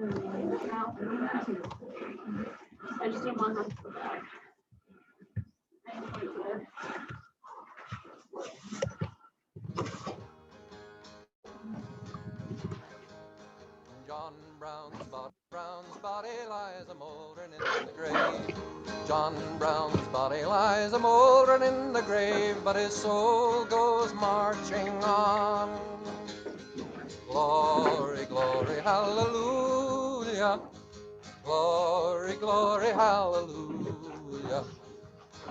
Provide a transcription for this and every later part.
I just didn't want them to go back. John Brown's body lies a mouldering in the grave. John Brown's body lies a mouldering in the grave, but his soul goes marching on. Glory, glory, hallelujah. Glory, glory, hallelujah.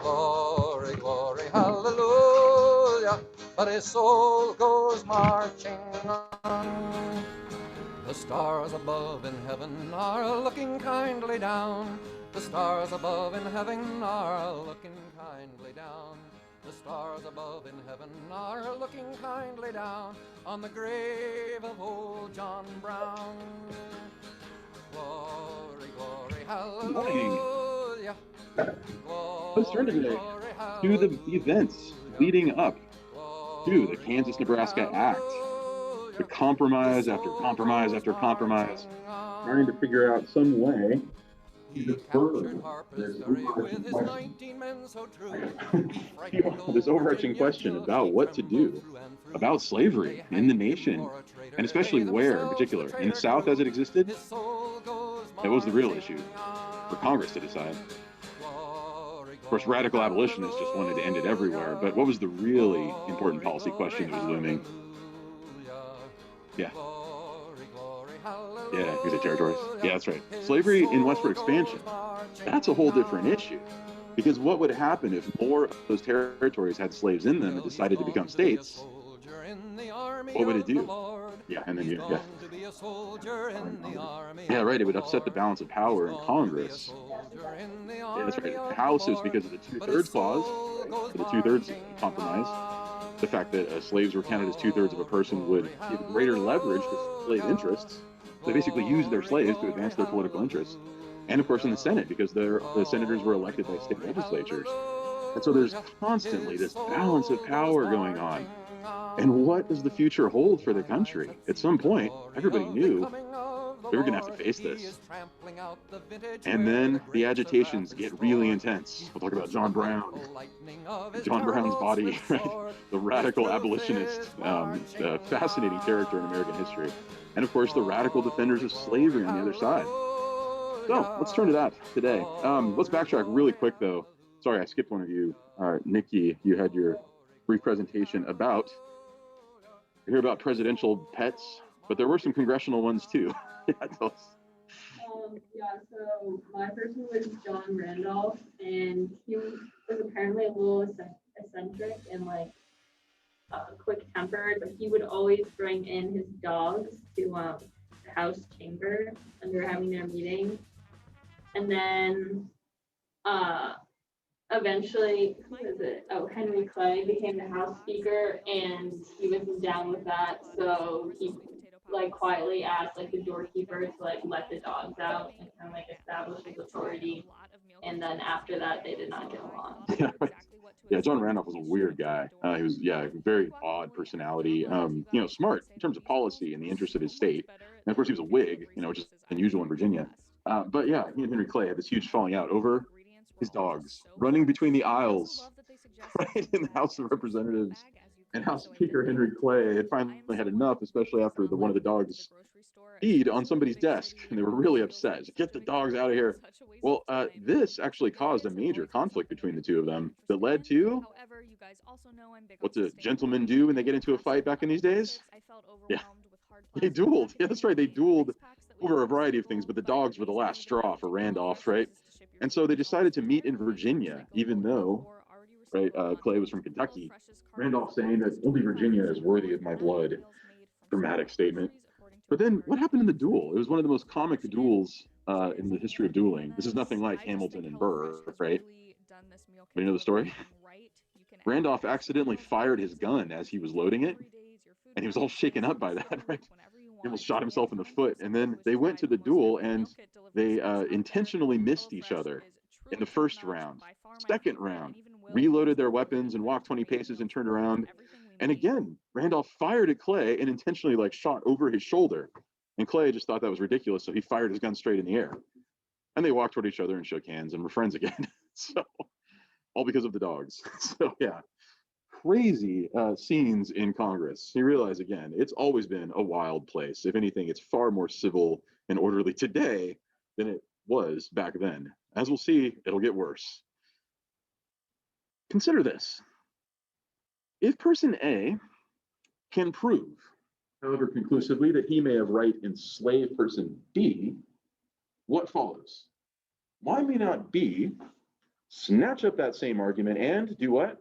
Glory, glory, hallelujah. But his soul goes marching on. The stars above in heaven are looking kindly down. The stars above in heaven are looking kindly down. The stars above in heaven are looking kindly down on the grave of old John Brown. Glory, glory, hallelujah. Let's turn today to the events leading up to the Kansas-Nebraska Act. The compromise after compromise after compromise, trying to figure out some way to defer this overarching question about what to do about slavery in the nation, and especially where, in particular, in the South as it existed. That was the real issue for Congress to decide. Of course, radical abolitionists just wanted to end it everywhere, but what was the really important policy question that was looming? Yeah. Yeah, these are territories. Yeah, that's right. Slavery in westward expansion. That's a whole different issue. Because what would happen if more of those territories had slaves in them and decided to become states? What would it do? Yeah, and then yeah, right. It would upset the balance of power in Congress. Yeah, that's right. The House is because of the 2/3 clause, right? The 2/3 compromise. The fact that slaves were counted as 2/3 of a person would give greater leverage to slave interests. They basically used their slaves to advance their political interests. And of course in the Senate, because the senators were elected by state legislatures. And so there's constantly this balance of power going on. And what does the future hold for the country? At some point, everybody knew they were going to have to face this. And then the agitations get really intense. We'll talk about John Brown, John Brown's body, right? The radical abolitionist, the fascinating character in American history. And of course, the radical defenders of slavery on the other side. So let's turn to that today. Let's backtrack really quick, though. Sorry, I skipped one of you. Nikki, you had your brief presentation about, you hear about presidential pets, but there were some congressional ones too. Yeah, tell us. Yeah, so my person was John Randolph, and he was apparently a little eccentric and like quick-tempered, but he would always bring in his dogs to the House chamber when they were having their meeting. And then eventually, who was it? Oh, Henry Clay became the House Speaker, and he wasn't down with that, so he like quietly asked like the doorkeeper to like let the dogs out and kind of like establish his authority. And then after that, they did not get along. Yeah, right. Yeah, John Randolph was a weird guy. He was, a very odd personality. Smart in terms of policy and the interests of his state. And of course, he was a Whig, which is unusual in Virginia. But yeah, he and Henry Clay had this huge falling out over his dogs running between the aisles, right, in the House of Representatives. And House Speaker Henry Clay had finally had enough, especially after one of the dogs peed on somebody's desk, and they were really upset. Get the dogs out of here. Well, this actually caused a major conflict between the two of them that led to, what do gentlemen do when they get into a fight back in these days? Yeah, they dueled. Yeah, that's right. They dueled over a variety of things, but the dogs were the last straw for Randolph, right? And so they decided to meet in Virginia, even though, right, Clay was from Kentucky. Randolph saying that only Virginia is worthy of my blood. Dramatic statement. But then what happened in the duel? It was one of the most comic duels in the history of dueling. This is nothing like Hamilton and Burr, right? But you know the story? Randolph accidentally fired his gun as he was loading it, and he was all shaken up by that, right? He almost shot himself in the foot. And then they went to the duel, and they intentionally missed each other in the first round. Second round, reloaded their weapons and walked 20 paces and turned around. And again, Randolph fired at Clay and intentionally shot over his shoulder. And Clay just thought that was ridiculous, so he fired his gun straight in the air. And they walked toward each other and shook hands and were friends again. So, all because of the dogs. So, yeah, crazy scenes in Congress. You realize, again, it's always been a wild place. If anything, it's far more civil and orderly today than it was back then. As we'll see, it'll get worse. Consider this. If person A can prove, however conclusively, that he may have right enslaved person B, what follows? Why may not B snatch up that same argument and do what?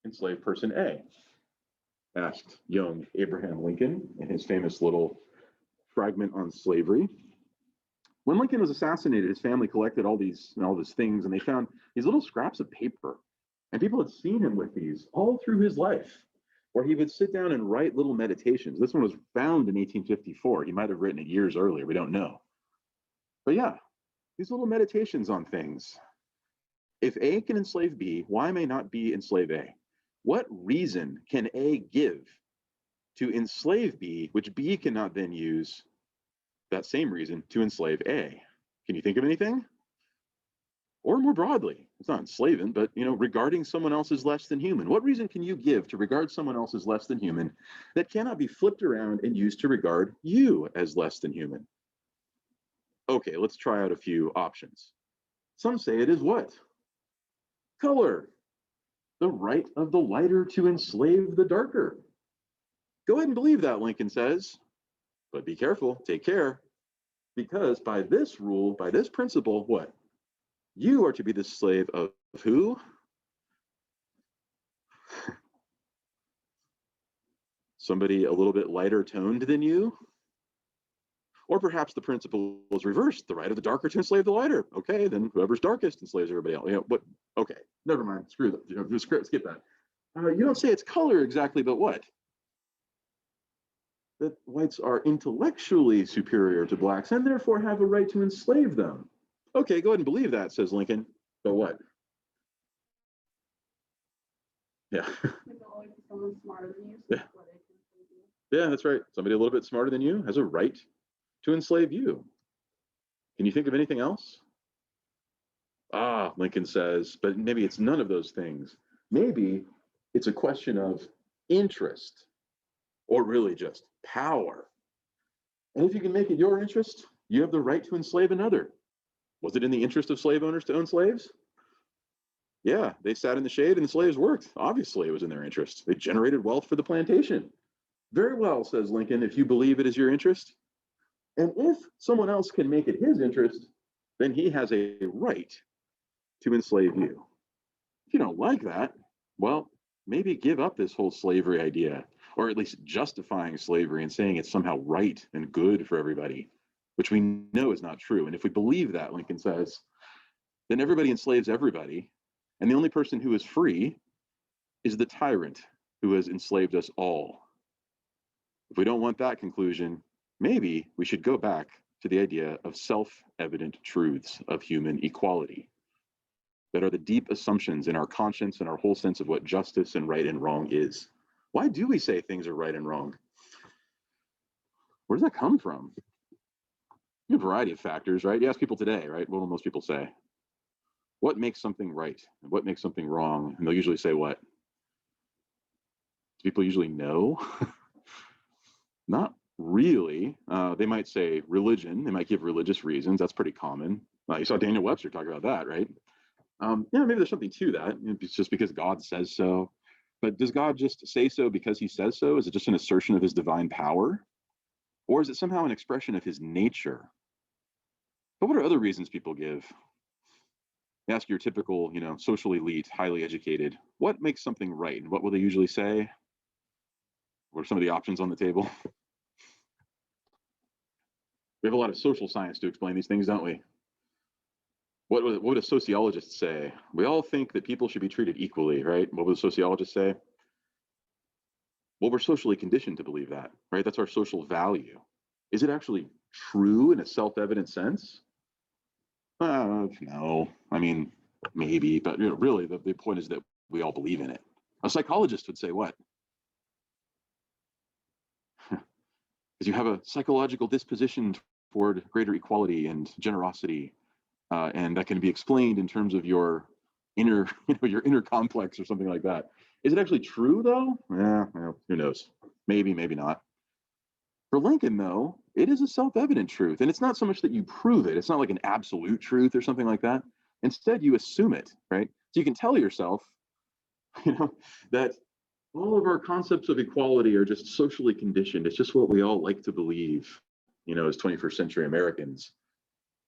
Enslave person A, asked young Abraham Lincoln in his famous little fragment on slavery. When Lincoln was assassinated, his family collected all these things, and they found these little scraps of paper. And people had seen him with these all through his life, where he would sit down and write little meditations. This one was found in 1854. He might have written it years earlier. We don't know. But yeah, these little meditations on things. If A can enslave B, why may not B enslave A? What reason can A give to enslave B, which B cannot then use that same reason to enslave A? Can you think of anything? Or more broadly, it's not enslaving, but regarding someone else as less than human. What reason can you give to regard someone else as less than human that cannot be flipped around and used to regard you as less than human? Okay, let's try out a few options. Some say it is what? Color. The right of the lighter to enslave the darker. Go ahead and believe that, Lincoln says. But be careful, take care. Because by this rule, by this principle, what? You are to be the slave of who? Somebody a little bit lighter toned than you? Or perhaps the principle is reversed, the right of the darker to enslave the lighter. Okay, then whoever's darkest enslaves everybody else. Okay, never mind, screw that. Just skip that. You don't say it's color exactly, but what? That whites are intellectually superior to blacks and therefore have a right to enslave them. Okay, go ahead and believe that, says Lincoln. But what? Yeah. Someone smarter than you. Yeah. Yeah, that's right. Somebody a little bit smarter than you has a right to enslave you. Can you think of anything else? Lincoln says, but maybe it's none of those things. Maybe it's a question of interest, or really just power. And if you can make it your interest, you have the right to enslave another. Was it in the interest of slave owners to own slaves? Yeah, they sat in the shade and the slaves worked. Obviously, it was in their interest. They generated wealth for the plantation. Very well, says Lincoln, if you believe it is your interest. And if someone else can make it his interest, then he has a right to enslave you. If you don't like that, well, maybe give up this whole slavery idea, or at least justifying slavery and saying it's somehow right and good for everybody, which we know is not true. And if we believe that, Lincoln says, then everybody enslaves everybody. And the only person who is free is the tyrant who has enslaved us all. If we don't want that conclusion, maybe we should go back to the idea of self-evident truths of human equality that are the deep assumptions in our conscience and our whole sense of what justice and right and wrong is. Why do we say things are right and wrong? Where does that come from? A variety of factors, right? You ask people today, right? What will most people say? What makes something right and what makes something wrong? And they'll usually say what? Do people usually know? Not really. They might say religion. They might give religious reasons. That's pretty common. You saw Daniel Webster talk about that, right? Maybe there's something to that. It's just because God says so. But does God just say so because he says so? Is it just an assertion of his divine power? Or is it somehow an expression of his nature? But what are other reasons people give? You ask your typical, social elite, highly educated, what makes something right? And what will they usually say? What are some of the options on the table? We have a lot of social science to explain these things, don't we? What would a sociologist say? We all think that people should be treated equally, right? What would a sociologist say? Well, we're socially conditioned to believe that, right? That's our social value. Is it actually true in a self-evident sense? No. I mean, maybe, but really the point is that we all believe in it. A psychologist would say what? because you have a psychological disposition toward greater equality and generosity, and that can be explained in terms of your inner, your inner complex or something like that. Is it actually true though? Well, who knows? Maybe, maybe not. For Lincoln, though, it is a self-evident truth, and it's not so much that you prove it. It's not like an absolute truth or something like that. Instead, you assume it, right? So you can tell yourself, that all of our concepts of equality are just socially conditioned. It's just what we all like to believe, as 21st century Americans.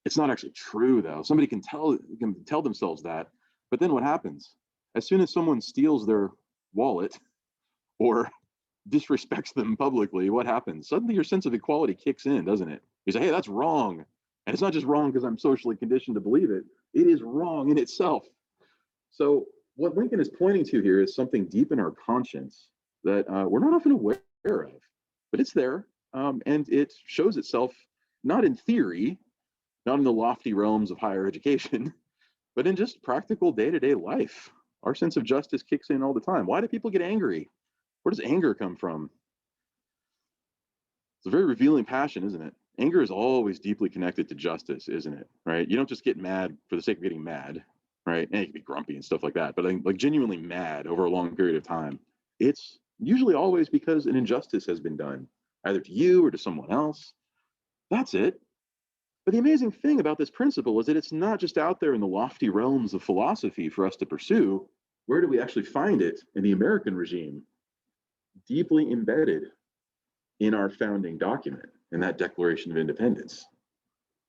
It's not actually true, though. Somebody can tell themselves that, but then what happens? As soon as someone steals their wallet or disrespects them publicly, what happens? Suddenly your sense of equality kicks in, doesn't it? You say, hey, that's wrong. And it's not just wrong because I'm socially conditioned to believe it. It is wrong in itself. So what Lincoln is pointing to here is something deep in our conscience that we're not often aware of, but it's there, and it shows itself not in theory, not in the lofty realms of higher education, but in just practical day-to-day life. Our sense of justice kicks in all the time. Why do people get angry? Where does anger come from? It's a very revealing passion, isn't it? Anger is always deeply connected to justice, isn't it? Right? You don't just get mad for the sake of getting mad, right? And you can be grumpy and stuff like that, but like genuinely mad over a long period of time. It's usually always because an injustice has been done, either to you or to someone else. That's it. But the amazing thing about this principle is that it's not just out there in the lofty realms of philosophy for us to pursue. Where do we actually find it? In the American regime, deeply embedded in our founding document, in that Declaration of Independence,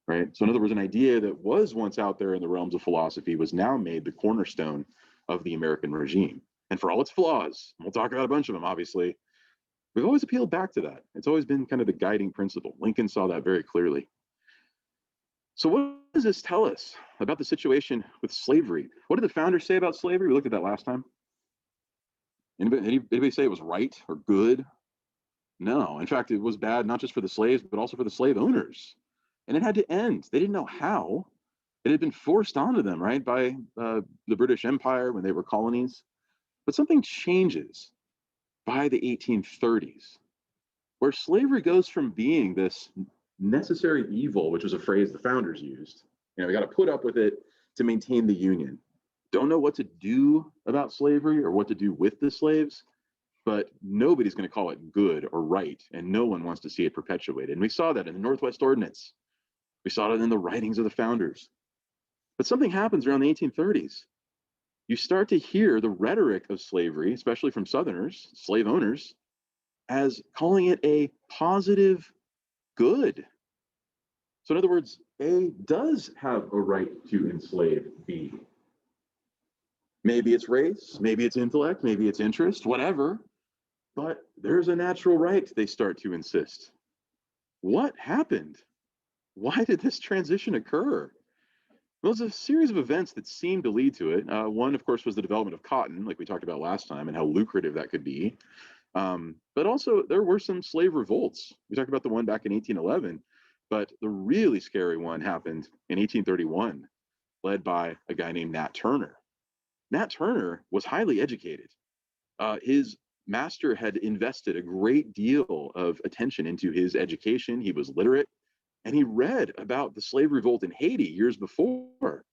right? So in other words, an idea that was once out there in the realms of philosophy was now made the cornerstone of the American regime. And for all its flaws, we'll talk about a bunch of them, obviously, we've always appealed back to that. It's always been kind of the guiding principle. Lincoln saw that very clearly. So what does this tell us about the situation with slavery? What did the founders say about slavery? We looked at that last time. Anybody say it was right or good? No. In fact, it was bad not just for the slaves, but also for the slave owners. And it had to end. They didn't know how. It had been forced onto them, right, by the British Empire when they were colonies. But something changes by the 1830s, where slavery goes from being this necessary evil, which was a phrase the founders used. We got to put up with it to maintain the Union. Don't know what to do about slavery or what to do with the slaves, but nobody's going to call it good or right, and no one wants to see it perpetuated. And we saw that in the Northwest Ordinance. We saw it in the writings of the founders. But something happens around the 1830s. You start to hear the rhetoric of slavery, especially from Southerners, slave owners, as calling it a positive good. So in other words, A does have a right to enslave B. Maybe it's race, maybe it's intellect, maybe it's interest, whatever, but there's a natural right, they start to insist. What happened? Why did this transition occur? Well, it's a series of events that seemed to lead to it. One, of course, was the development of cotton, like we talked about last time, and how lucrative that could be. But also, there were some slave revolts. We talked about the one back in 1811, but the really scary one happened in 1831, led by a guy named Nat Turner. Nat Turner was highly educated. His master had invested a great deal of attention into his education. He was literate, and he read about the slave revolt in Haiti years before.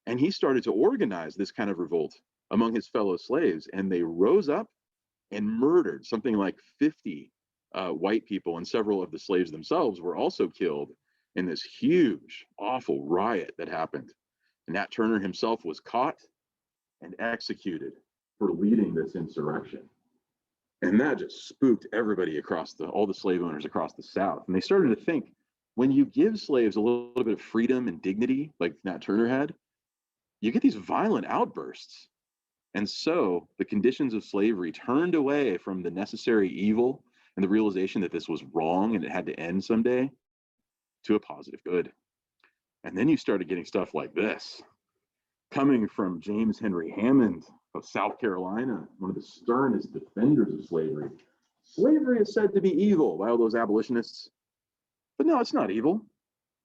And he started to organize this kind of revolt among his fellow slaves, and they rose up and murdered something like 50 white people, and several of the slaves themselves were also killed in this huge, awful riot that happened. And Nat Turner himself was caught and executed for leading this insurrection. And that just spooked everybody across all the slave owners across the South. And they started to think, when you give slaves a little bit of freedom and dignity, like Nat Turner had, you get these violent outbursts. And so the conditions of slavery turned away from the necessary evil and the realization that this was wrong and it had to end someday to a positive good. And then you started getting stuff like this, coming from James Henry Hammond of South Carolina, one of the sternest defenders of slavery. Slavery is said to be evil by all those abolitionists. But no, it's not evil.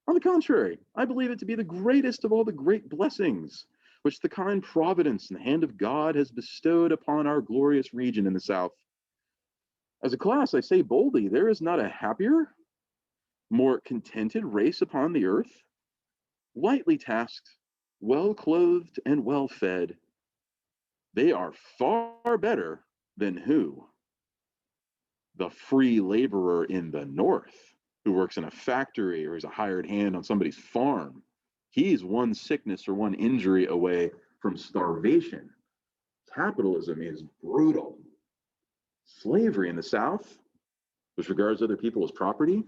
On the contrary, I believe it to be the greatest of all the great blessings which the kind providence and the hand of God has bestowed upon our glorious region in the South. As a class, I say boldly, there is not a happier, more contented race upon the earth, lightly tasked, well clothed, and well fed. They are far better than who? The free laborer in the north who works in a factory or is a hired hand on somebody's farm. He's one sickness or one injury away from starvation. Capitalism is brutal. Slavery in the South, which regards other people as property,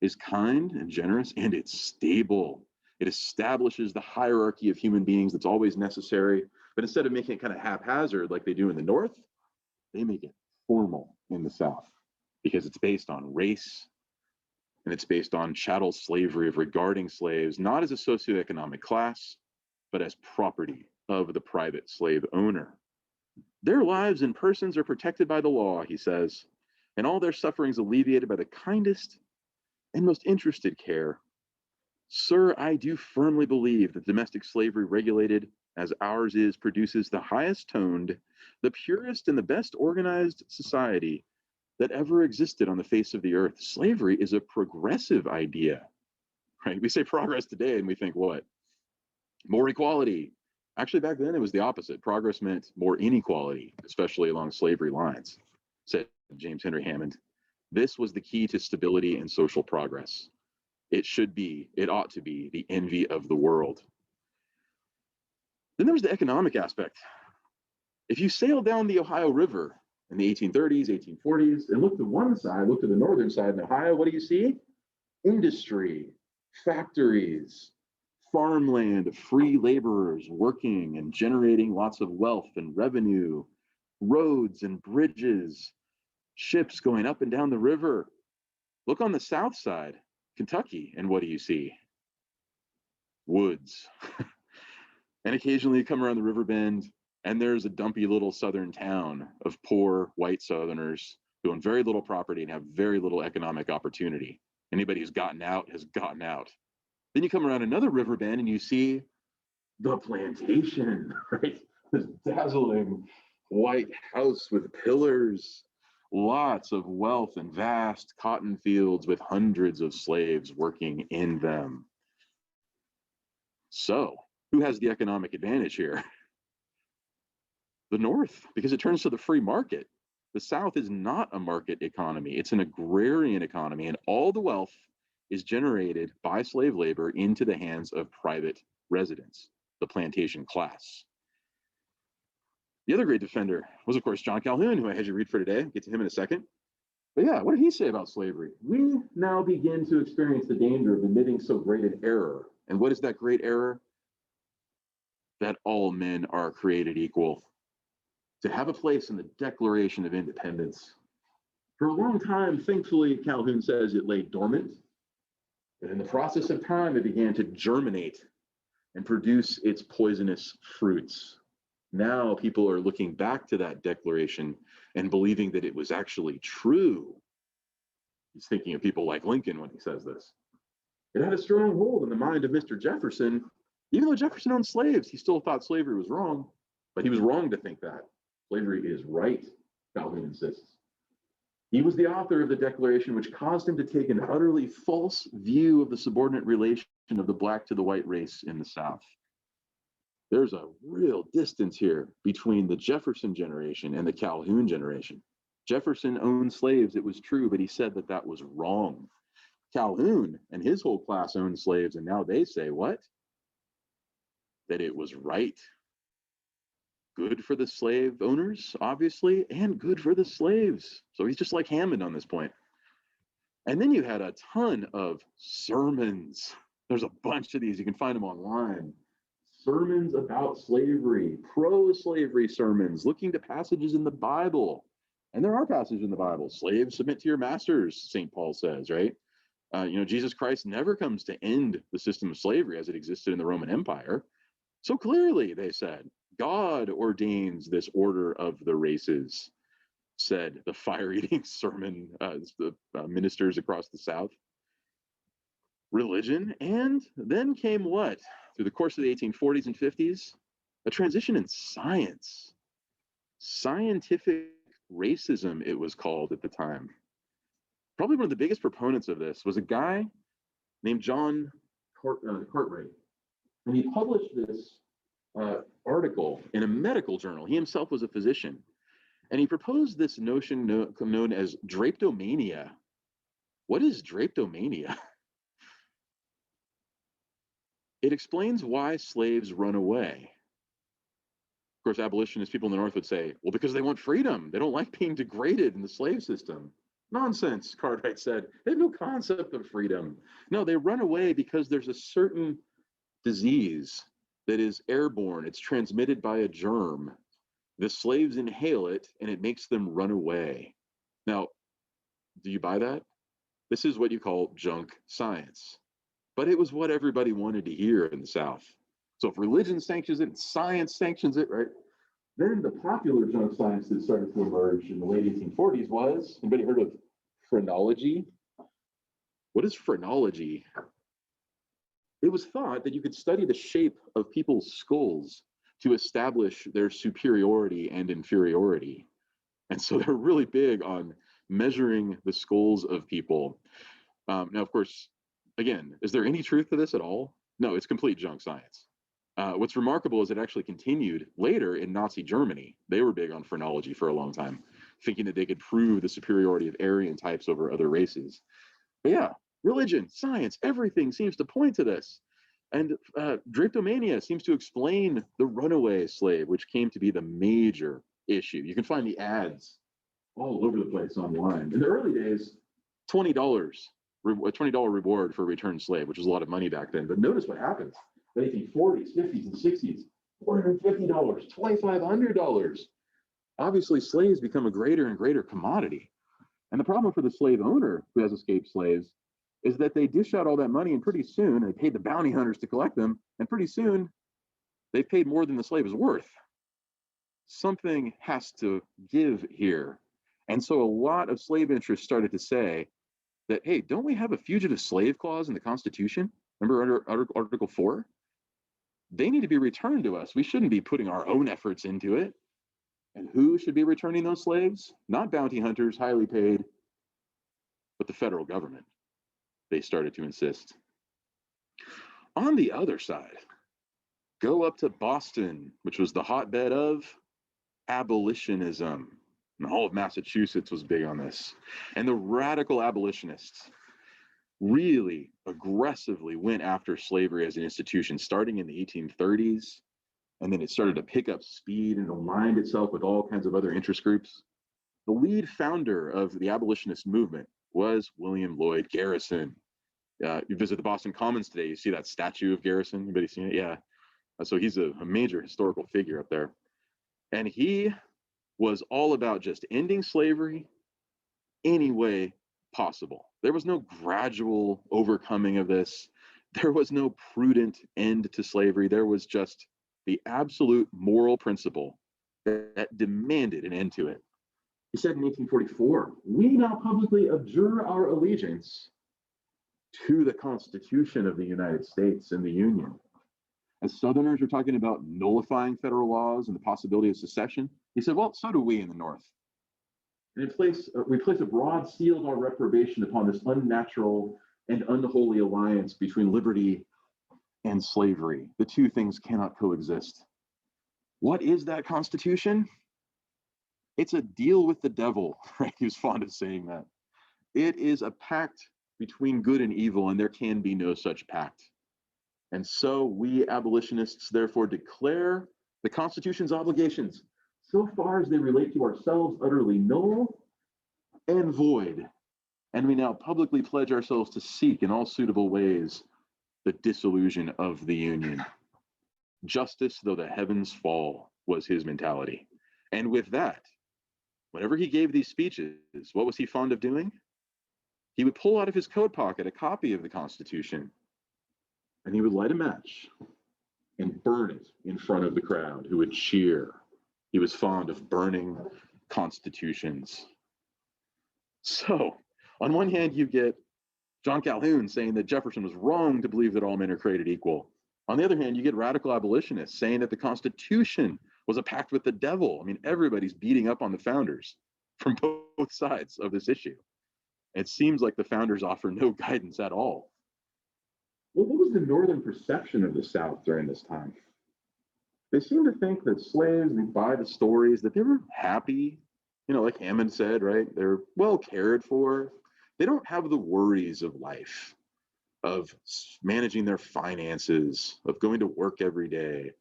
is kind and generous, and it's stable. It establishes the hierarchy of human beings that's always necessary, but instead of making it kind of haphazard like they do in the North, they make it formal in the South because it's based on race and it's based on chattel slavery of regarding slaves not as a socioeconomic class, but as property of the private slave owner. Their lives and persons are protected by the law, he says, and all their sufferings alleviated by the kindest and most interested care. Sir, I do firmly believe that domestic slavery regulated as ours is produces the highest toned, the purest and the best organized society that ever existed on the face of the earth. Slavery is a progressive idea, right? We say progress today and we think what? More equality. Actually, back then it was the opposite. Progress meant more inequality, especially along slavery lines, said James Henry Hammond. This was the key to stability and social progress. It should be, it ought to be, the envy of the world. Then there was the economic aspect. If you sail down the Ohio River in the 1830s, 1840s, and look to one side, look to the northern side in Ohio, what do you see? Industry, factories, farmland of free laborers working and generating lots of wealth and revenue, roads and bridges, ships going up and down the river. Look on the south side, Kentucky, and what do you see? Woods. And occasionally you come around the river bend and there's a dumpy little southern town of poor white Southerners who own very little property and have very little economic opportunity. Anybody who's gotten out has gotten out. Then you come around another river bend and you see the plantation, right? This dazzling white house with pillars, lots of wealth and vast cotton fields with hundreds of slaves working in them. So, who has the economic advantage here? The North, because it turns to the free market. The South is not a market economy, it's an agrarian economy, and all the wealth is generated by slave labor into the hands of private residents, the plantation class. The other great defender was, of course, John Calhoun, who I had you read for today. I'll get to him in a second. But yeah, what did he say about slavery? We now begin to experience the danger of admitting so great an error. And what is that great error? That all men are created equal. To have a place in the Declaration of Independence. For a long time, thankfully, Calhoun says it lay dormant. And in the process of time, it began to germinate and produce its poisonous fruits. Now people are looking back to that declaration and believing that it was actually true. He's thinking of people like Lincoln when he says this. It had a strong hold in the mind of Mr. Jefferson. Even though Jefferson owned slaves, he still thought slavery was wrong, but he was wrong to think that. Slavery is right, Calhoun insists. He was the author of the Declaration, which caused him to take an utterly false view of the subordinate relation of the black to the white race in the South. There's a real distance here between the Jefferson generation and the Calhoun generation. Jefferson owned slaves, it was true, but he said that that was wrong. Calhoun and his whole class owned slaves, and now they say what? That it was right. Good for the slave owners, obviously, and good for the slaves. So he's just like Hammond on this point. And then you had a ton of sermons. There's a bunch of these. You can find them online. Sermons about slavery, pro-slavery sermons, looking to passages in the Bible. And there are passages in the Bible. Slaves, submit to your masters, St. Paul says, right? Jesus Christ never comes to end the system of slavery as it existed in the Roman Empire. So clearly, they said, God ordains this order of the races, said the fire-eating sermon, the ministers across the South. Religion, and then came what? Through the course of the 1840s and 50s, a transition in science. Scientific racism, it was called at the time. Probably one of the biggest proponents of this was a guy named John Cartwright. And he published this article in a medical journal. He himself was a physician. And he proposed this notion known as drapetomania. What is drapetomania? It explains why slaves run away. Of course, abolitionist people in the North would say, well, because they want freedom. They don't like being degraded in the slave system. Nonsense, Cartwright said. They have no concept of freedom. No, they run away because there's a certain disease that is airborne. It's transmitted by a germ. The slaves inhale it, and it makes them run away. Now, do you buy that? This is what you call junk science. But it was what everybody wanted to hear in the South. So if religion sanctions it, science sanctions it, right? Then the popular junk science that started to emerge in the late 1840s was, anybody heard of phrenology? What is phrenology? It was thought that you could study the shape of people's skulls to establish their superiority and inferiority. And so they're really big on measuring the skulls of people. Now, of course, again, is there any truth to this at all? No, it's complete junk science. What's remarkable is it actually continued later in Nazi Germany. They were big on phrenology for a long time, thinking that they could prove the superiority of Aryan types over other races. But yeah, religion, science, everything seems to point to this. And drapetomania seems to explain the runaway slave, which came to be the major issue. You can find the ads all over the place online. In the early days, $20, a $20 reward for a returned slave, which was a lot of money back then. But notice what happens. The 1840s, 50s, and 60s, $450, $2,500. Obviously, slaves become a greater and greater commodity. And the problem for the slave owner who has escaped slaves is that they dish out all that money, and pretty soon they paid the bounty hunters to collect them, and pretty soon they paid more than the slave is worth. Something has to give here. And so a lot of slave interests started to say that, hey, don't we have a fugitive slave clause in the Constitution? Remember under Article 4? They need to be returned to us. We shouldn't be putting our own efforts into it. And who should be returning those slaves? Not bounty hunters, highly paid, but the federal government. They started to insist. On the other side, go up to Boston, which was the hotbed of abolitionism. And all of Massachusetts was big on this. And the radical abolitionists really aggressively went after slavery as an institution, starting in the 1830s. And then it started to pick up speed and aligned itself with all kinds of other interest groups. The lead founder of the abolitionist movement was William Lloyd Garrison. You visit the Boston Commons today, you see that statue of Garrison. Anybody seen it? Yeah. So he's a major historical figure up there. And he was all about just ending slavery any way possible. There was no gradual overcoming of this. There was no prudent end to slavery. There was just the absolute moral principle that demanded an end to it. He said in 1844, we now publicly abjure our allegiance to the Constitution of the United States and the Union. As Southerners were talking about nullifying federal laws and the possibility of secession, he said, well, so do we in the North. And we place a broad seal of our reprobation upon this unnatural and unholy alliance between liberty and slavery. The two things cannot coexist. What is that Constitution? It's a deal with the devil, right? He was fond of saying that. It is a pact between good and evil, and there can be no such pact. And so we abolitionists therefore declare the Constitution's obligations, so far as they relate to ourselves, utterly null and void. And we now publicly pledge ourselves to seek in all suitable ways the dissolution of the Union. Justice though the heavens fall was his mentality. And with that, whenever he gave these speeches, what was he fond of doing? He would pull out of his coat pocket a copy of the Constitution, and he would light a match and burn it in front of the crowd, who would cheer. He was fond of burning constitutions. So, on one hand, you get John Calhoun saying that Jefferson was wrong to believe that all men are created equal. On the other hand, you get radical abolitionists saying that the Constitution was a pact with the devil. I mean, everybody's beating up on the founders. from both sides of this issue. It seems like the founders offer no guidance at all. Well, what was the Northern perception of the South during this time? They seem to think that slaves, they buy the stories, that they were happy, like Hammond said, right? They're well cared for. They don't have the worries of life, of managing their finances, of going to work every day,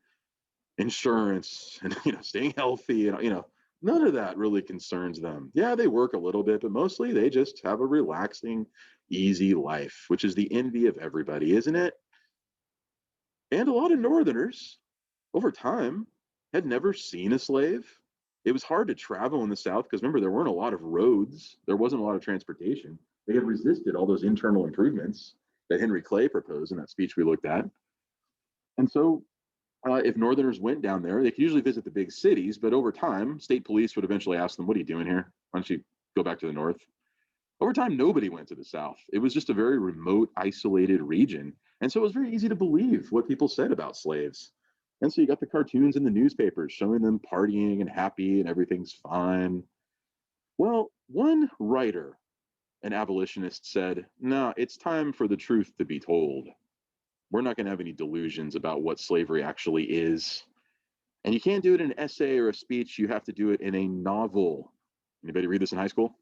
insurance, and staying healthy, and none of that really concerns them. Yeah, they work a little bit, but mostly they just have a relaxing, easy life, which is the envy of everybody, isn't it? And a lot of Northerners, over time, had never seen a slave. It was hard to travel in the South because remember, there weren't a lot of roads, there wasn't a lot of transportation. They had resisted all those internal improvements that Henry Clay proposed in that speech we looked at. And so if Northerners went down there, they could usually visit the big cities, but over time, state police would eventually ask them, "What are you doing here? Why don't you go back to the North?" Over time, nobody went to the South. It was just a very remote, isolated region. And so it was very easy to believe what people said about slaves. And so you got the cartoons in the newspapers showing them partying and happy and everything's fine. Well, one writer, an abolitionist, said, "No, it's time for the truth to be told. We're not going to have any delusions about what slavery actually is. And you can't do it in an essay or a speech. You have to do it in a novel." Anybody read this in high school?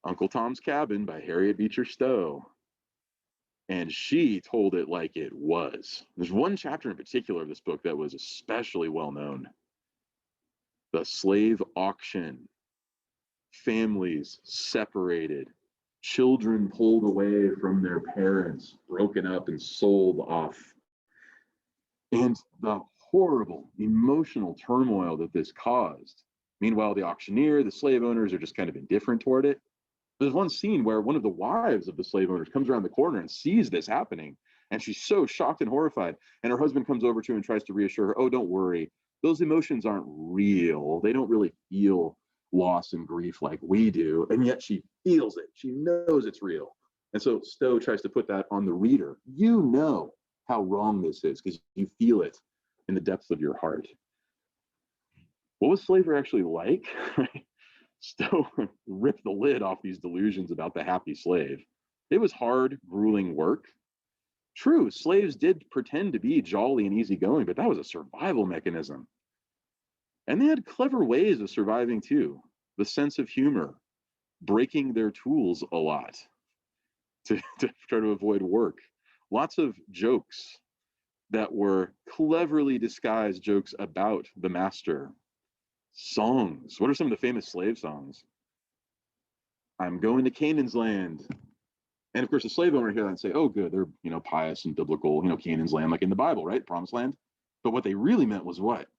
Uncle Tom's Cabin by Harriet Beecher Stowe. And she told it like it was. There's one chapter in particular of this book that was especially well known. The slave auction. Families separated, children pulled away from their parents, broken up and sold off. And the horrible emotional turmoil that this caused. Meanwhile, the auctioneer, the slave owners are just kind of indifferent toward it. There's one scene where one of the wives of the slave owners comes around the corner and sees this happening. And she's so shocked and horrified. And her husband comes over to her and tries to reassure her, "Oh, don't worry. Those emotions aren't real. They don't really feel loss and grief like we do." And yet she feels it. She knows it's real. And so Stowe tries to put that on the reader. You know how wrong this is because you feel it in the depths of your heart. What was slavery actually like? Stowe ripped the lid off these delusions about the happy slave. It was hard, grueling work. True, slaves did pretend to be jolly and easygoing, but that was a survival mechanism. And they had clever ways of surviving too. The sense of humor, breaking their tools a lot to try to avoid work. Lots of jokes that were cleverly disguised jokes about the master. Songs. What are some of the famous slave songs? "I'm going to Canaan's land." And of course, the slave owner hear that and say, "Oh, good, they're pious and biblical, Canaan's land, like in the Bible, right? Promised land." But what they really meant was what?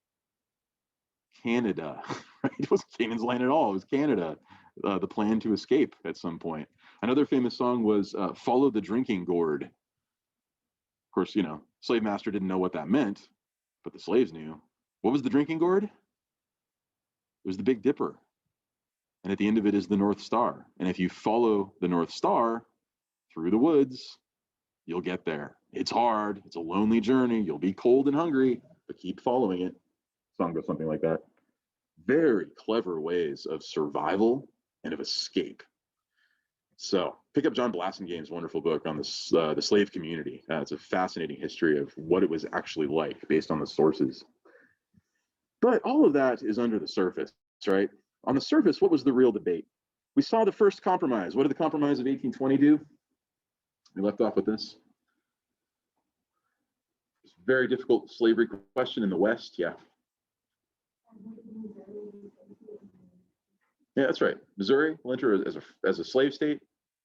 Canada. Right? It wasn't Canaan's land at all. It was Canada. The plan to escape at some point. Another famous song was "Follow the Drinking Gourd." Of course, slave master didn't know what that meant, but the slaves knew. What was the drinking gourd? It was the Big Dipper. And at the end of it is the North Star. And if you follow the North Star through the woods, you'll get there. It's hard. It's a lonely journey. You'll be cold and hungry, but keep following it. Song goes something like that. Very clever ways of survival and of escape. So pick up John Blassingame's wonderful book on the slave community. It's a fascinating history of what it was actually like based on the sources. But all of that is under the surface, right? On the surface, what was the real debate? We saw the first compromise. What did the Compromise of 1820 do? We left off with this. Very difficult slavery question in the West. Yeah. Yeah, that's right. Missouri will enter as a slave state,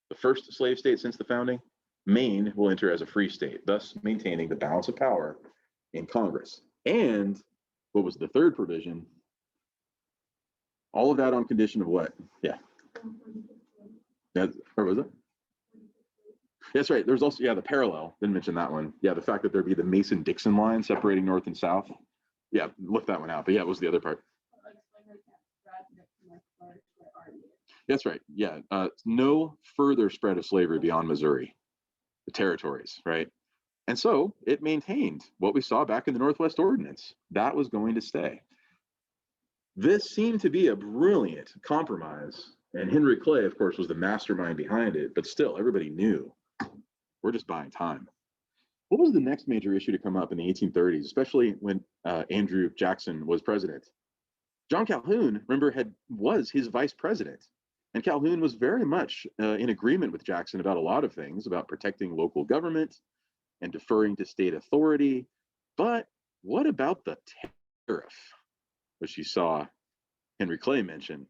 the first slave state since the founding. Maine will enter as a free state, thus maintaining the balance of power in Congress. And what was the third provision? All of that on condition of what? Yeah. Or was it? That's right. There's also, the parallel. Didn't mention that one. Yeah, the fact that there'd be the Mason-Dixon line separating North and South. Yeah, lift that one out. But yeah, it was the other part. That's right. Yeah. No further spread of slavery beyond Missouri, the territories, right? And so it maintained what we saw back in the Northwest Ordinance. That was going to stay. This seemed to be a brilliant compromise. And Henry Clay, of course, was the mastermind behind it. But still, everybody knew we're just buying time. What was the next major issue to come up in the 1830s, especially when Andrew Jackson was president? John Calhoun, remember, was his vice president. And Calhoun was very much in agreement with Jackson about a lot of things, about protecting local government and deferring to state authority. But what about the tariff, which you saw Henry Clay mention?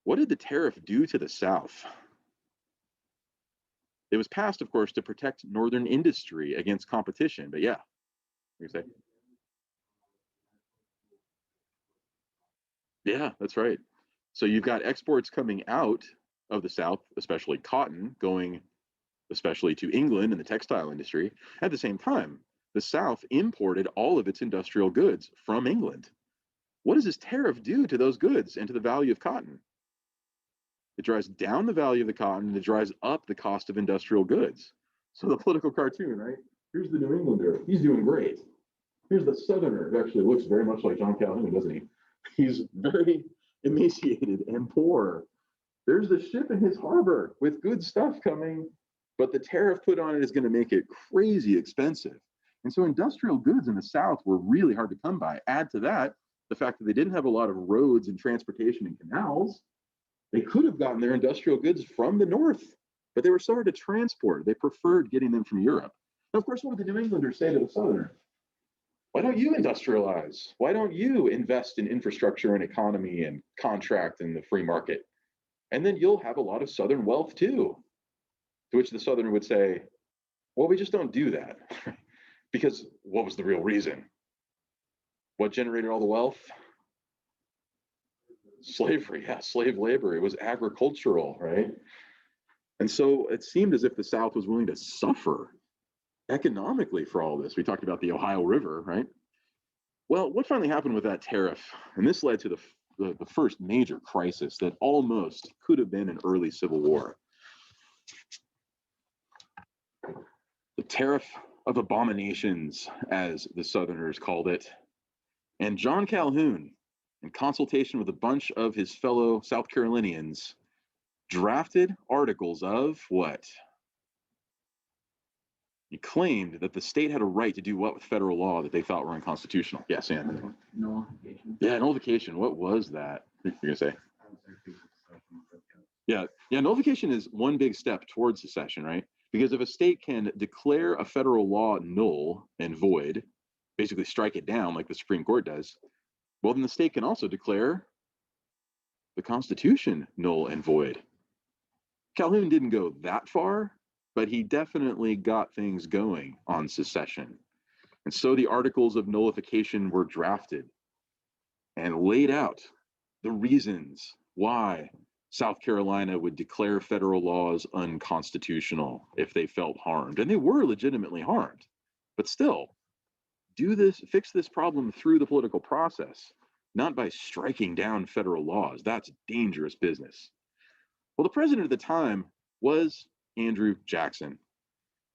What did the tariff do to the South? It was passed, of course, to protect Northern industry against competition. But yeah, you say? Yeah, that's right. So you've got exports coming out of the South, especially cotton, going especially to England and the textile industry. At the same time, the South imported all of its industrial goods from England. What does this tariff do to those goods and to the value of cotton? It drives down the value of the cotton and it drives up the cost of industrial goods. So the political cartoon, right? Here's the New Englander. He's doing great. Here's the Southerner, who actually looks very much like John Calhoun, doesn't he? He's very emaciated and poor. There's the ship in his harbor with good stuff coming, but the tariff put on it is going to make it crazy expensive. And so industrial goods in the South were really hard to come by. Add to that the fact that they didn't have a lot of roads and transportation and canals. They could have gotten their industrial goods from the North, but they were so hard to transport. They preferred getting them from Europe. And of course, what would the New Englanders say to the Southerner? Why don't you industrialize? Why don't you invest in infrastructure and economy and contract in the free market? And then you'll have a lot of Southern wealth too. To which the Southerner would say, well, we just don't do that. Because what was the real reason? What generated all the wealth? Slavery, yeah, slave labor. It was agricultural, right? And so it seemed as if the South was willing to suffer economically for all this. We talked about the Ohio River, right? Well, what finally happened with that tariff? And this led to the first major crisis that almost could have been an early civil war. The tariff of abominations, as the Southerners called it. And John Calhoun, in consultation with a bunch of his fellow South Carolinians, drafted articles of what? He claimed that the state had a right to do what with federal law that they thought were unconstitutional. Yes, Anthony. Nullification. Yeah, nullification. What was that? You're gonna say? Yeah, nullification is one big step towards secession, right? Because if a state can declare a federal law null and void, basically strike it down like the Supreme Court does, well, then the state can also declare the Constitution null and void. Calhoun didn't go that far, but he definitely got things going on secession. And so the articles of nullification were drafted and laid out the reasons why South Carolina would declare federal laws unconstitutional if they felt harmed. And they were legitimately harmed. But still, fix this problem through the political process, not by striking down federal laws. That's dangerous business. Well, the president at the time was Andrew Jackson.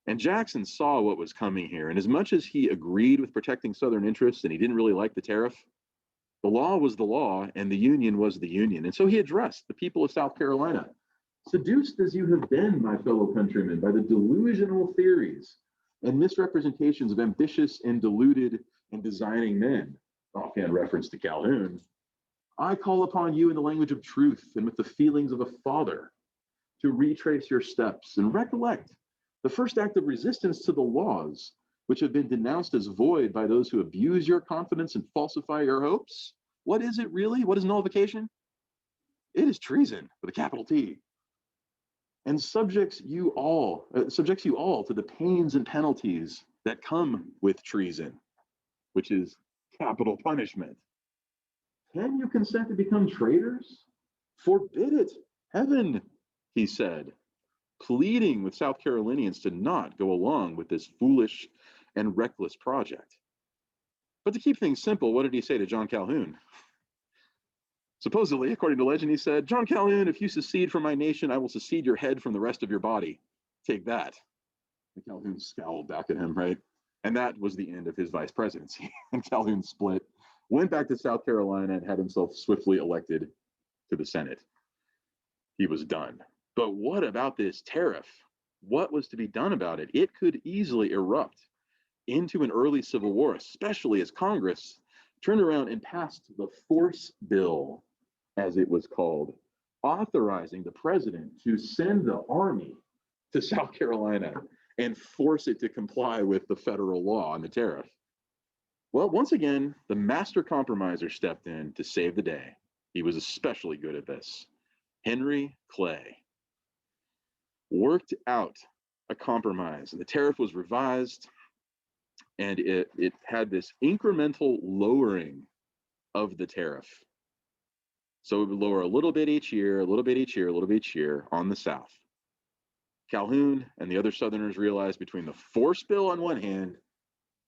And Jackson saw what was coming here. And as much as he agreed with protecting Southern interests and he didn't really like the tariff, the law was the law and the union was the union. And so he addressed the people of South Carolina. Seduced as you have been, my fellow countrymen, by the delusional theories and misrepresentations of ambitious and deluded and designing men, offhand reference to Calhoun, I call upon you in the language of truth and with the feelings of a father to retrace your steps and recollect the first act of resistance to the laws which have been denounced as void by those who abuse your confidence and falsify your hopes. What is it really? What is nullification? It is treason with a capital T, and subjects you all to the pains and penalties that come with treason, which is capital punishment. Can you consent to become traitors? Forbid it, heaven, he said, pleading with South Carolinians to not go along with this foolish and reckless project. But to keep things simple, what did he say to John Calhoun? Supposedly, according to legend, he said, John Calhoun, if you secede from my nation, I will secede your head from the rest of your body. Take that. And Calhoun scowled back at him, right? And that was the end of his vice presidency. And Calhoun split went back to South Carolina and had himself swiftly elected to the Senate. He was done. But what about this tariff? What was to be done about it? It could easily erupt into an early civil war, especially as Congress turned around and passed the force bill, as it was called, authorizing the president to send the army to South Carolina and force it to comply with the federal law on the tariff. Well, once again, the master compromiser stepped in to save the day. He was especially good at this. Henry Clay worked out a compromise, and the tariff was revised, and it had this incremental lowering of the tariff. So it would lower a little bit each year, a little bit each year, a little bit each year on the South. Calhoun and the other Southerners realized between the force bill on one hand,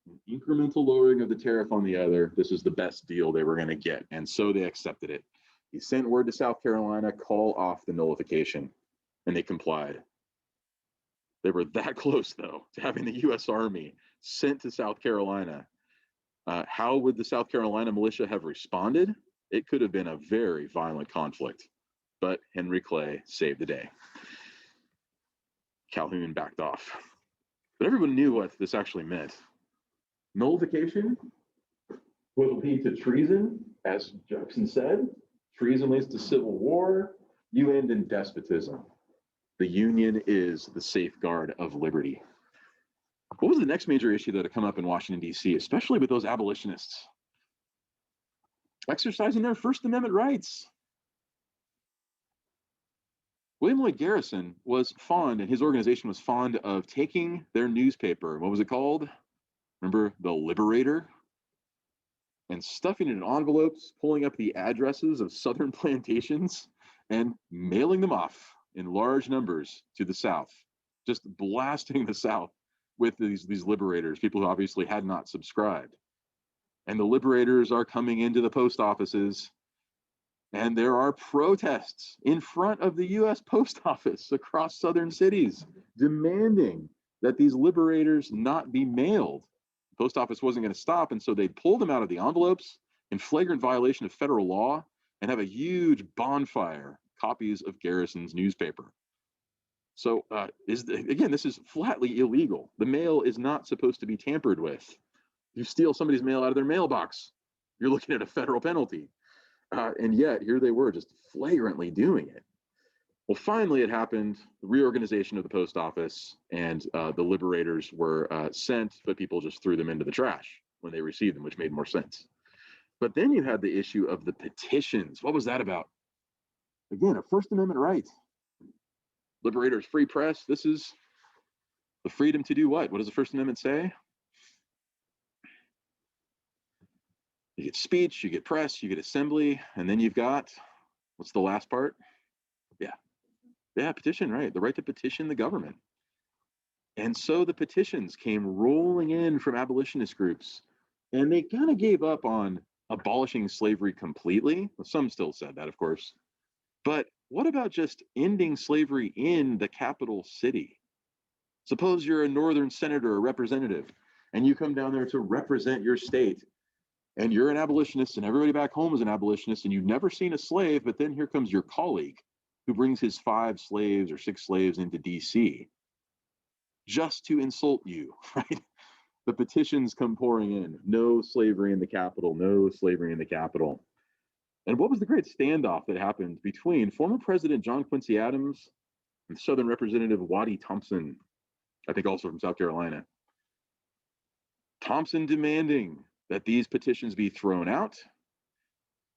an incremental lowering of the tariff on the other, this is the best deal they were going to get. And so they accepted it. He sent word to South Carolina, call off the nullification, and they complied. They were that close, though, to having the U.S. Army sent to South Carolina. How would the South Carolina militia have responded? It could have been a very violent conflict, but Henry Clay saved the day. Calhoun backed off. But everyone knew what this actually meant. Nullification would lead to treason, as Jefferson said. Treason leads to civil war. You end in despotism. The Union is the safeguard of liberty. What was the next major issue that had come up in Washington, D.C., especially with those abolitionists? Exercising their First Amendment rights. William Lloyd Garrison was fond, and his organization was fond of taking their newspaper, what was it called? Remember, the Liberator? And stuffing it in envelopes, pulling up the addresses of Southern plantations, and mailing them off in large numbers to the South, just blasting the South with these liberators, people who obviously had not subscribed. And the liberators are coming into the post offices, and there are protests in front of the U.S. Post Office across southern cities demanding that these liberators not be mailed. The post office wasn't going to stop, and so they pulled them out of the envelopes in flagrant violation of federal law and have a huge bonfire, copies of Garrison's newspaper. So again, this is flatly illegal. The mail is not supposed to be tampered with. You steal somebody's mail out of their mailbox, you're looking at a federal penalty. And yet here they were just flagrantly doing it. Well, finally it happened, the reorganization of the post office, and the liberators were sent, but people just threw them into the trash when they received them, which made more sense. But then you had the issue of the petitions. What was that about? Again, a First Amendment right. Liberators, free press. This is the freedom to do what? What does the First Amendment say? You get speech, you get press, you get assembly, and then you've got, what's the last part? Yeah, petition, right? The right to petition the government. And so the petitions came rolling in from abolitionist groups, and they kind of gave up on abolishing slavery completely. Well, some still said that, of course. But what about just ending slavery in the capital city? Suppose you're a northern senator or representative, and you come down there to represent your state, and you're an abolitionist, and everybody back home is an abolitionist, and you've never seen a slave, but then here comes your colleague who brings his 5 slaves or 6 slaves into DC just to insult you, right? The petitions come pouring in. No slavery in the Capitol, no slavery in the Capitol. And what was the great standoff that happened between former President John Quincy Adams and Southern Representative Waddy Thompson, I think also from South Carolina? Thompson demanding that these petitions be thrown out,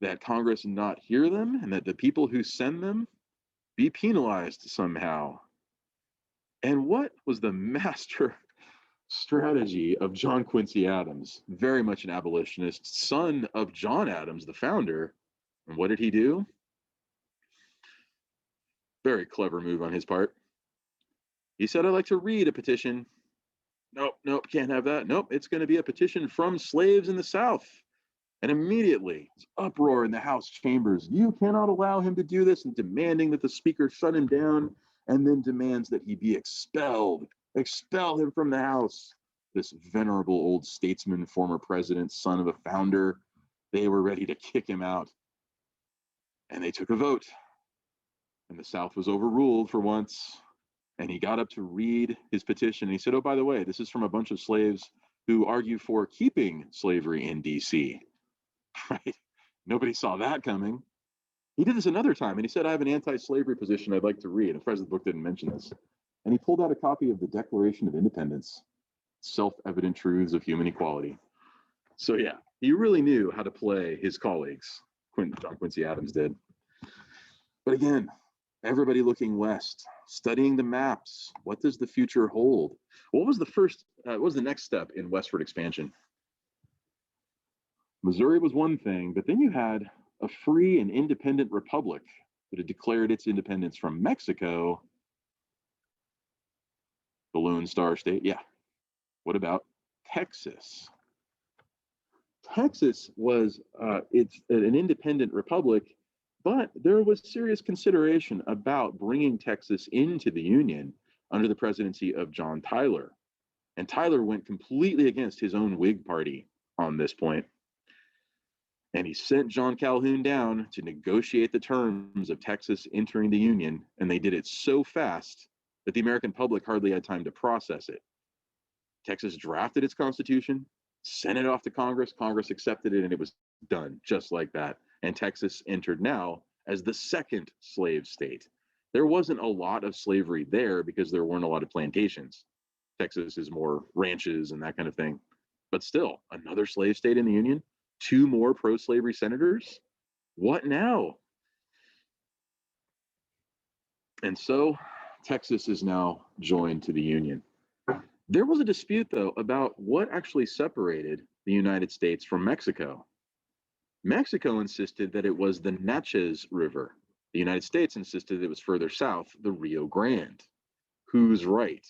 that Congress not hear them, and that the people who send them be penalized somehow. And what was the master strategy of John Quincy Adams? Very much an abolitionist, son of John Adams, the founder. And what did he do? Very clever move on his part. He said, I'd like to read a petition. Nope, can't have that. Nope, it's going to be a petition from slaves in the South. And immediately, it's uproar in the House chambers. You cannot allow him to do this, and demanding that the speaker shut him down, and then demands that he be expelled. Expel him from the House. This venerable old statesman, former president, son of a founder, They were ready to kick him out. And they took a vote. And the South was overruled for once. And he got up to read his petition. And he said, oh, by the way, this is from a bunch of slaves who argue for keeping slavery in D.C. Right? Nobody saw that coming. He did this another time, and he said, I have an anti-slavery position I'd like to read. And President Book didn't mention this. And he pulled out a copy of the Declaration of Independence, self-evident truths of human equality. So yeah, he really knew how to play his colleagues. John Quincy Adams did. But again, everybody looking west, studying the maps. What does the future hold? What was the next step in westward expansion? Missouri was one thing, but then you had a free and independent republic that had declared its independence from Mexico, the Lone Star State. Yeah. What about Texas? Texas was it's an independent republic, but there was serious consideration about bringing Texas into the Union under the presidency of John Tyler. And Tyler went completely against his own Whig party on this point. And he sent John Calhoun down to negotiate the terms of Texas entering the Union. And they did it so fast that the American public hardly had time to process it. Texas drafted its constitution, sent it off to Congress. Congress accepted it, and it was done just like that. And Texas entered now as the second slave state. There wasn't a lot of slavery there because there weren't a lot of plantations. Texas is more ranches and that kind of thing. But still, another slave state in the Union. 2 more pro-slavery senators? What now? And so Texas is now joined to the Union. There was a dispute, though, about what actually separated the United States from Mexico. Mexico insisted that it was the Natchez River. The United States insisted it was further south, the Rio Grande. Who's right?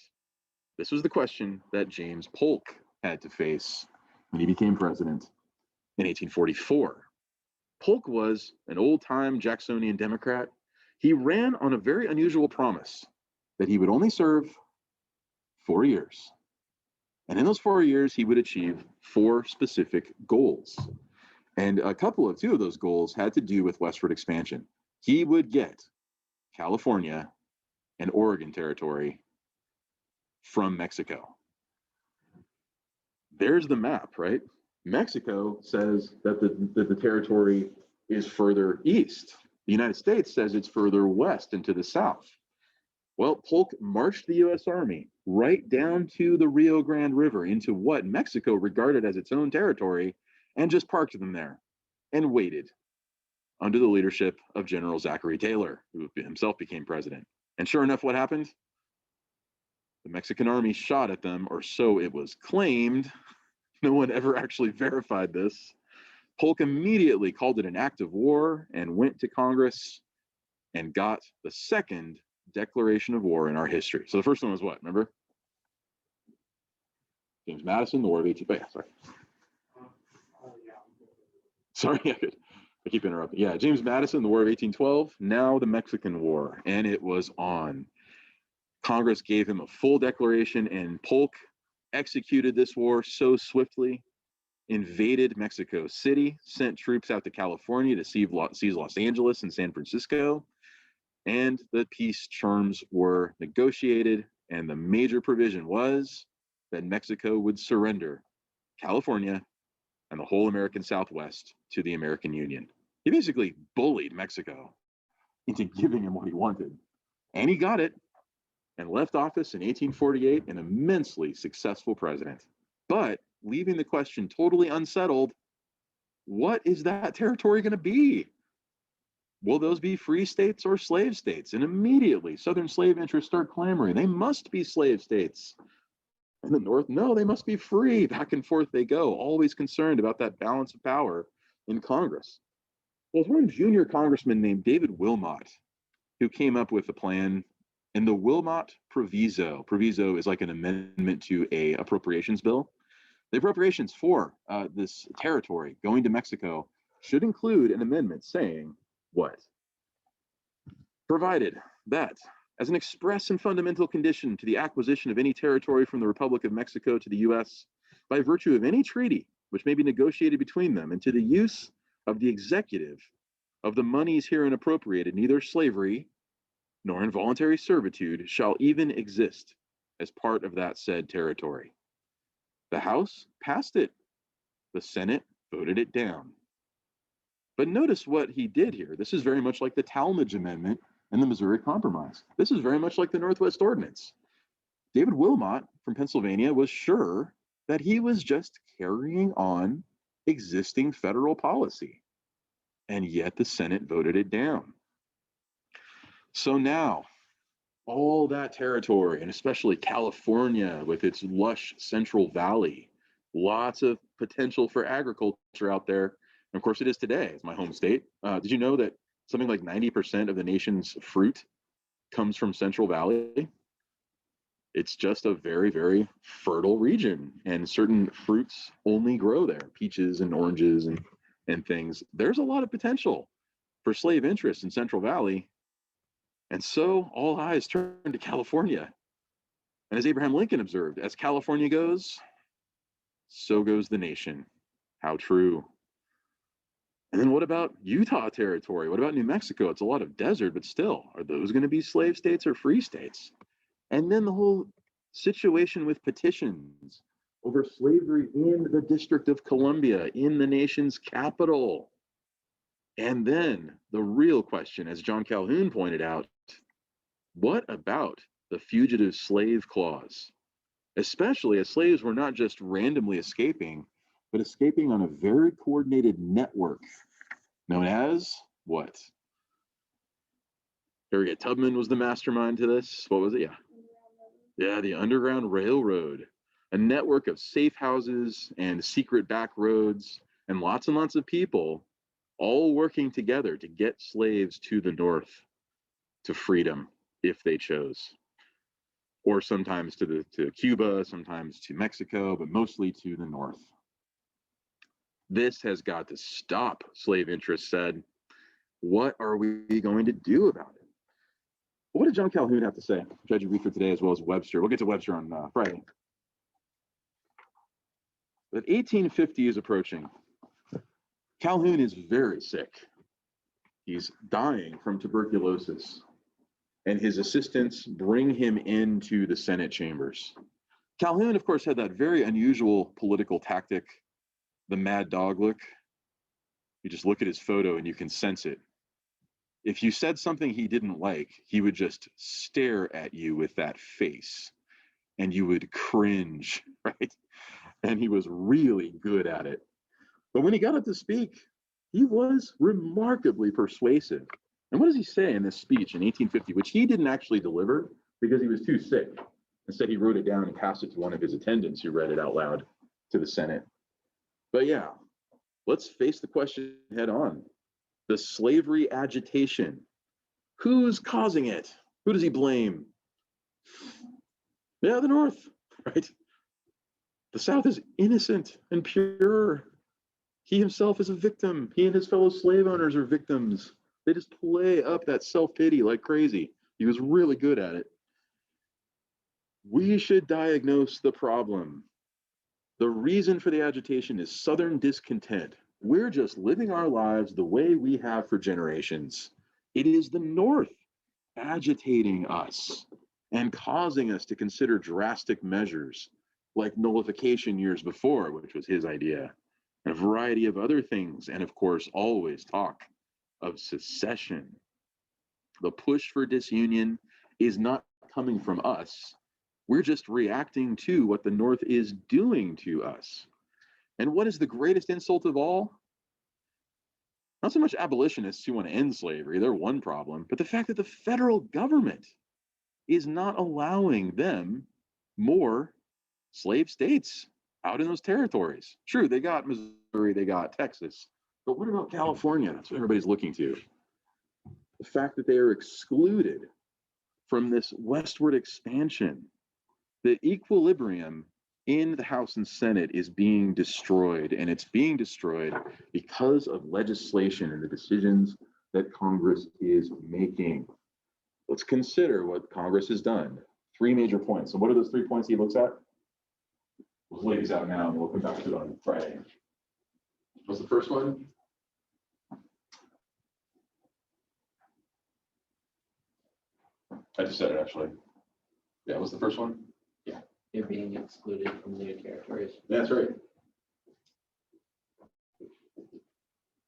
This was the question that James Polk had to face when he became president in 1844. Polk was an old-time Jacksonian Democrat. He ran on a very unusual promise that he would only serve 4 years. And in those 4 years, he would achieve 4 specific goals. And 2 of those goals had to do with westward expansion. He would get California and Oregon territory from Mexico. There's the map, right? Mexico says that the territory is further east. The United States says it's further west and to the south. Well, Polk marched the U.S. Army right down to the Rio Grande River into what Mexico regarded as its own territory and just parked them there and waited under the leadership of General Zachary Taylor, who himself became president. And sure enough, what happened? The Mexican army shot at them, or so it was claimed. No one ever actually verified this. Polk immediately called it an act of war and went to Congress and got the second declaration of war in our history. So the first one was what, remember? James Madison, the War of 18... Oh, yeah, sorry. Sorry, I keep interrupting. Yeah, James Madison, the War of 1812, now the Mexican War, and it was on. Congress gave him a full declaration, and Polk executed this war so swiftly, invaded Mexico City, sent troops out to California to seize Los Angeles and San Francisco, and the peace terms were negotiated, and the major provision was that Mexico would surrender California and the whole American Southwest to the American Union. He basically bullied Mexico into giving him what he wanted, and he got it, and left office in 1848, an immensely successful president. But leaving the question totally unsettled, what is that territory going to be? Will those be free states or slave states? And immediately, Southern slave interests start clamoring. They must be slave states. In the North, no, they must be free. Back and forth they go, always concerned about that balance of power in Congress. Well, there's one junior congressman named David Wilmot who came up with a plan. And the Wilmot Proviso is like an amendment to a appropriations bill. The appropriations for this territory going to Mexico should include an amendment saying what? Provided that as an express and fundamental condition to the acquisition of any territory from the Republic of Mexico to the U.S. by virtue of any treaty which may be negotiated between them and to the use of the executive of the moneys herein appropriated, neither slavery nor involuntary servitude shall even exist as part of that said territory. The House passed it. The Senate voted it down. But notice what he did here. This is very much like the Talmadge Amendment and the Missouri Compromise. This is very much like the Northwest Ordinance. David Wilmot from Pennsylvania was sure that he was just carrying on existing federal policy, and yet the Senate voted it down. So now, all that territory, and especially California with its lush Central Valley, lots of potential for agriculture out there. And of course, it is today. It's my home state. Did you know that something like 90% of the nation's fruit comes from Central Valley? It's just a very, very fertile region, and certain fruits only grow there, peaches and oranges and things. There's a lot of potential for slave interest in Central Valley. And so all eyes turn to California. And as Abraham Lincoln observed, as California goes, so goes the nation. How true. And then what about Utah territory? What about New Mexico? It's a lot of desert, but still, are those going to be slave states or free states? And then the whole situation with petitions over slavery in the District of Columbia, in the nation's capital. And then the real question, as John Calhoun pointed out, what about the fugitive slave clause? Especially as slaves were not just randomly escaping, but escaping on a very coordinated network known as what? Harriet Tubman was the mastermind to this. What was it? Yeah, the Underground Railroad, a network of safe houses and secret back roads and lots of people all working together to get slaves to the north, to freedom, if they chose. Or sometimes to Cuba, sometimes to Mexico, but mostly to the north. This has got to stop, slave interests said. What are we going to do about it? What did John Calhoun have to say? Which I did read through today, as well as Webster. We'll get to Webster on Friday. But 1850 is approaching. Calhoun is very sick. He's dying from tuberculosis. And his assistants bring him into the Senate chambers. Calhoun, of course, had that very unusual political tactic, the mad dog look. You just look at his photo and you can sense it. If you said something he didn't like, he would just stare at you with that face and you would cringe, right? And he was really good at it. But when he got up to speak, he was remarkably persuasive. And what does he say in this speech in 1850, which he didn't actually deliver because he was too sick? Instead, he wrote it down and passed it to one of his attendants who read it out loud to the Senate. But yeah, let's face the question head on. The slavery agitation. Who's causing it? Who does he blame? Yeah, the North, right? The South is innocent and pure. He himself is a victim. He and his fellow slave owners are victims. They just play up that self-pity like crazy. He was really good at it. We should diagnose the problem. The reason for the agitation is Southern discontent. We're just living our lives the way we have for generations. It is the North agitating us and causing us to consider drastic measures like nullification years before, which was his idea, and a variety of other things, and of course, always talk of secession. The push for disunion is not coming from us. We're just reacting to what the North is doing to us. And what is the greatest insult of all? Not so much abolitionists who want to end slavery, they're one problem, but the fact that the federal government is not allowing them more slave states out in those territories. True, they got Missouri, they got Texas, but what about California? That's what everybody's looking to. The fact that they are excluded from this westward expansion, the equilibrium in the House and Senate is being destroyed, and it's being destroyed because of legislation and the decisions that Congress is making. Let's consider what Congress has done. 3 major points. So what are those 3 points he looks at? We'll lay these out now and we'll come back to it on Friday. What's the first one? I just said it actually. Yeah, what's the first one? You're being excluded from new territories. That's right.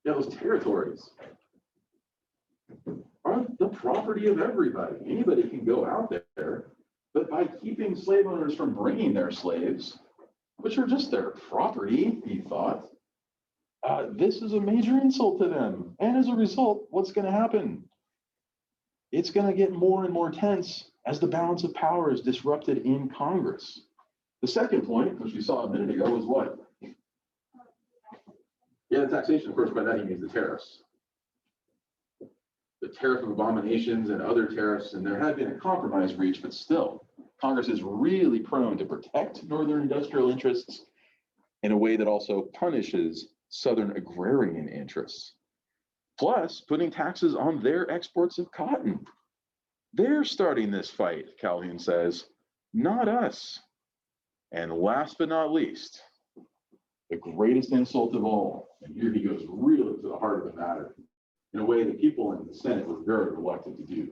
Yeah, those territories are the property of everybody. Anybody can go out there, but by keeping slave owners from bringing their slaves, which are just their property, he thought, this is a major insult to them. And as a result, what's going to happen? It's going to get more and more tense as the balance of power is disrupted in Congress. The second point, which we saw a minute ago, was what? Yeah, the taxation. Of course, by that he means the tariffs. The tariff of abominations and other tariffs, and there had been a compromise reached, but still, Congress is really prone to protect Northern industrial interests in a way that also punishes Southern agrarian interests. Plus, putting taxes on their exports of cotton. They're starting this fight, Calhoun says, not us. And last but not least, the greatest insult of all, and here he goes really to the heart of the matter, in a way that people in the Senate were very reluctant to do.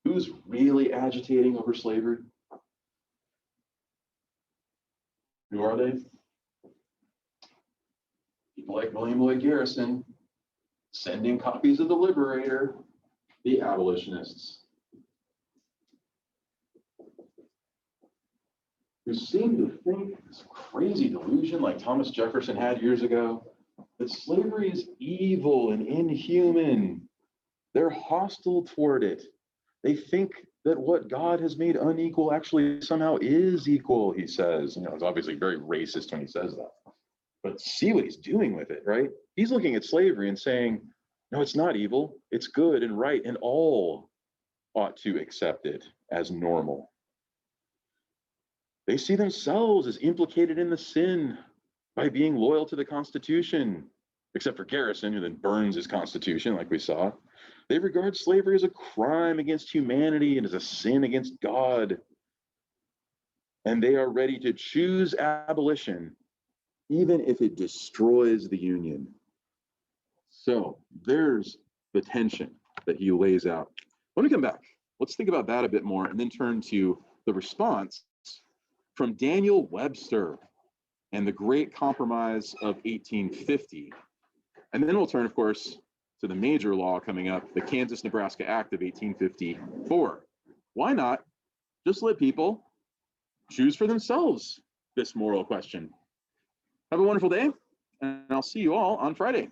Who's really agitating over slavery? Who are they? People like William Lloyd Garrison, sending copies of the Liberator, the abolitionists, who seem to think this crazy delusion like Thomas Jefferson had years ago, that slavery is evil and inhuman. They're hostile toward it. They think that what God has made unequal actually somehow is equal, he says. It's obviously very racist when he says that. But see what he's doing with it, right? He's looking at slavery and saying, no, it's not evil. It's good and right, and all ought to accept it as normal. They see themselves as implicated in the sin by being loyal to the Constitution, except for Garrison, who then burns his Constitution, like we saw. They regard slavery as a crime against humanity and as a sin against God. And they are ready to choose abolition, even if it destroys the Union. So there's the tension that he lays out. Let me come back. Let's think about that a bit more and then turn to the response from Daniel Webster and the Great Compromise of 1850. And then we'll turn, of course, to the major law coming up, the Kansas-Nebraska Act of 1854. Why not just let people choose for themselves this moral question? Have a wonderful day, and I'll see you all on Friday.